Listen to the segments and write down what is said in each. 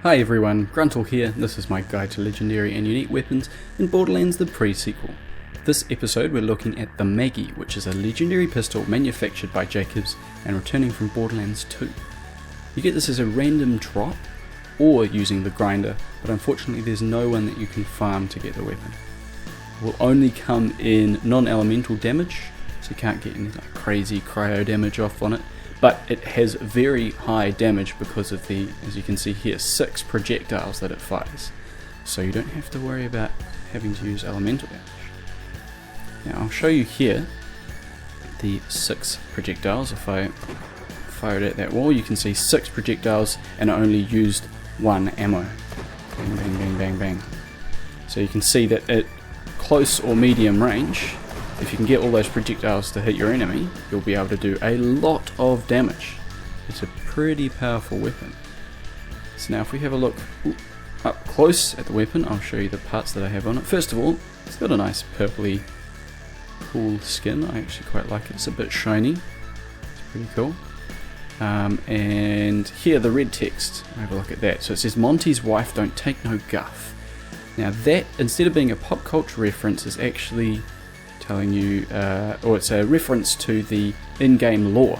Hi everyone, Gruntle here. This is my guide to legendary and unique weapons in Borderlands the pre-sequel. This episode we're looking at the Maggie, which is a legendary pistol manufactured by Jacobs and returning from Borderlands 2. You get this as a random drop or using the grinder, but unfortunately there's no one that you can farm to get the weapon. It will only come in non-elemental damage, so you can't get any like crazy cryo damage off on it. But it has very high damage because of the, as you can see here, 6 projectiles that it fires. So you don't have to worry about having to use elemental damage. Now I'll show you here the 6 projectiles. If I fire it at that wall, you can see 6 projectiles and I only used 1 ammo. Bang, bang, bang, bang, bang. So you can see that at close or medium range, if you can get all those projectiles to hit your enemy, you'll be able to do a lot of damage. It's a pretty powerful weapon. So now if we have a look up close at the weapon, I'll show you the parts that I have on it. First of all, it's got a nice purpley cool skin. I actually quite like it. It's a bit shiny. It's pretty cool. And here the red text, have a look at that. So it says, Monty's wife don't take no guff. Now that, instead of being a pop culture reference, is actually telling you, or it's a reference to the in-game lore,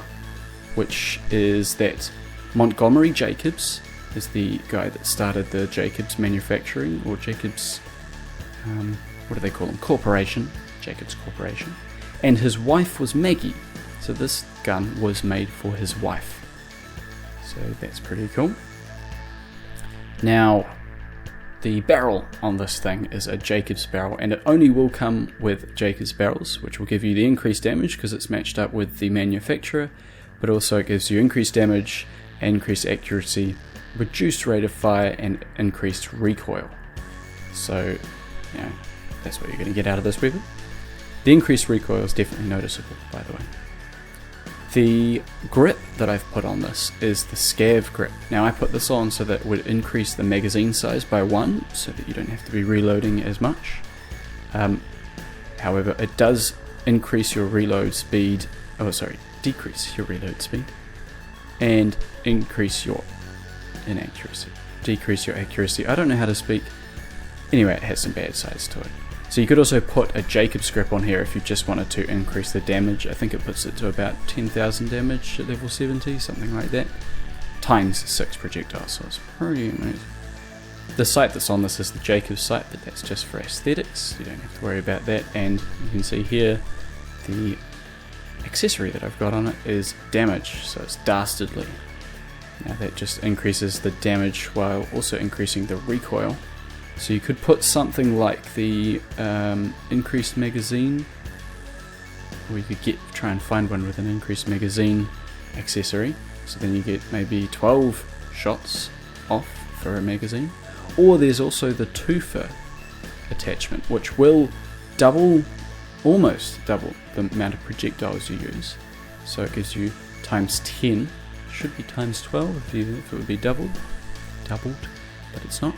which is that Montgomery Jacobs is the guy that started the Jacobs manufacturing, or Jacobs, what do they call them, corporation, Jacobs Corporation, and his wife was Maggie, so this gun was made for his wife, so that's pretty cool. Now the barrel on this thing is a Jacobs barrel, and it only will come with Jacobs barrels, which will give you the increased damage because it's matched up with the manufacturer, but also it gives you increased damage, increased accuracy, reduced rate of fire, and increased recoil. So, you know, that's what you're going to get out of this weapon. The increased recoil is definitely noticeable, by the way. The grip that I've put on this is the scav grip. Now I put this on so that it would increase the magazine size by 1, so that you don't have to be reloading as much. However, it does increase your reload speed, decrease your reload speed, and increase your inaccuracy. Decrease your accuracy. I don't know how to speak. Anyway, it has some bad sides to it. So you could also put a Jacobs grip on here if you just wanted to increase the damage. I think it puts it to about 10,000 damage at level 70, something like that, times 6 projectiles, so it's pretty amazing. The sight that's on this is the Jacobs sight, but that's just for aesthetics. You don't have to worry about that. And you can see here the accessory that I've got on it is damage, so it's dastardly. Now that just increases the damage while also increasing the recoil. So you could put something like the increased magazine, or you could try and find one with an increased magazine accessory, so then you get maybe 12 shots off for a magazine. Or there's also the twofer attachment, which will almost double the amount of projectiles you use. So it gives you times 10, should be times 12 if it would be doubled, but it's not.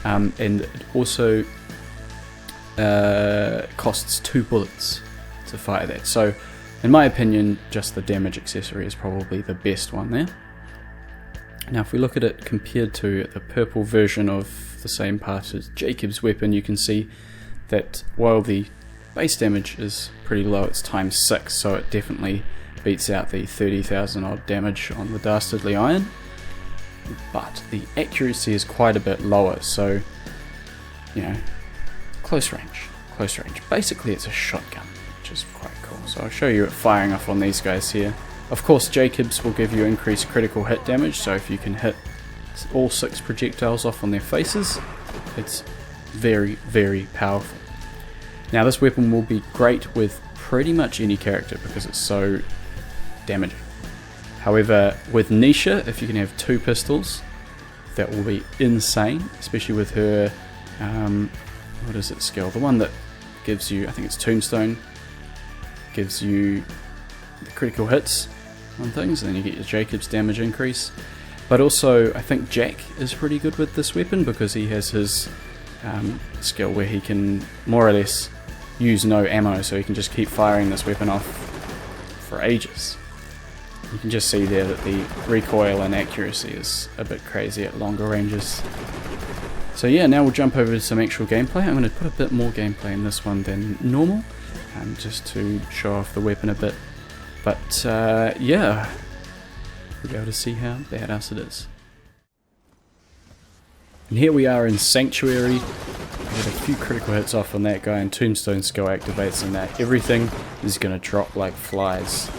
And it also costs 2 bullets to fire that. So in my opinion, just the damage accessory is probably the best one there. Now if we look at it compared to the purple version of the same part as Jacob's weapon, you can see that while the base damage is pretty low, it's times 6, so it definitely beats out the 30,000 odd damage on the Dastardly Iron. But the accuracy is quite a bit lower, so, you know, close range. Basically it's a shotgun, which is quite cool. So I'll show you it firing off on these guys here. Of course, Jacobs will give you increased critical hit damage, so if you can hit all 6 projectiles off on their faces, it's very, very powerful. Now this weapon will be great with pretty much any character because it's so damaging. However, with Nisha, if you can have 2 pistols, that will be insane, especially with her, what is it skill? The one that gives you, I think it's Tombstone, gives you the critical hits on things, and then you get your Jacobs damage increase. But also, I think Jack is pretty good with this weapon because he has his skill where he can more or less use no ammo, so he can just keep firing this weapon off for ages. You can just see there that the recoil and accuracy is a bit crazy at longer ranges. So yeah, now we'll jump over to some actual gameplay. I'm going to put a bit more gameplay in this one than normal, just to show off the weapon a bit. But yeah, we'll be able to see how badass it is. And here we are in Sanctuary. I get a few critical hits off on that guy, and Tombstone skill activates, and that everything is going to drop like flies.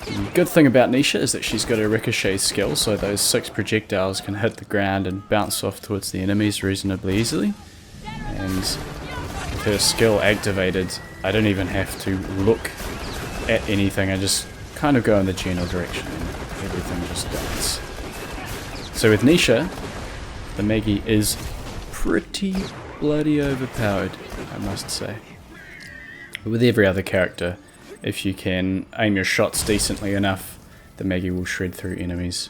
The good thing about Nisha is that she's got a ricochet skill, so those 6 projectiles can hit the ground and bounce off towards the enemies reasonably easily. And with her skill activated, I don't even have to look at anything, I just kind of go in the general direction and everything just dies. So with Nisha, the Maggie is pretty bloody overpowered, I must say. But with every other character, if you can aim your shots decently enough, the Maggie will shred through enemies.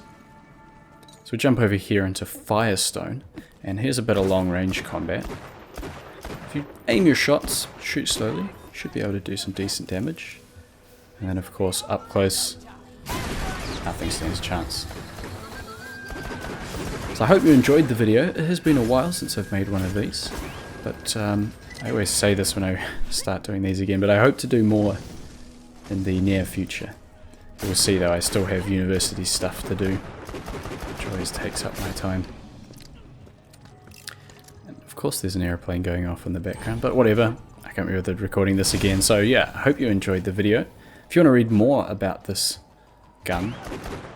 So we jump over here into Firestone, and here's a bit of long range combat. If you aim your shots, shoot slowly, you should be able to do some decent damage. And then of course up close, nothing stands a chance. So I hope you enjoyed the video. It has been a while since I've made one of these, but I always say this when I start doing these again, but I hope to do more in the near future. You'll see though, I still have university stuff to do, which always takes up my time. And of course there's an airplane going off in the background, but whatever, I can't be bothered recording this again. So yeah, I hope you enjoyed the video. If you want to read more about this gun,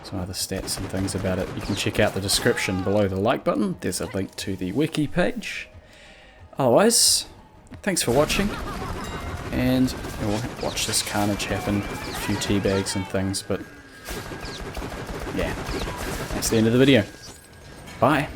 some other stats and things about it, you can check out the description below the like button. There's a link to the wiki page. Otherwise, thanks for watching, and we'll watch this carnage happen, a few teabags and things, but yeah, that's the end of the video. Bye.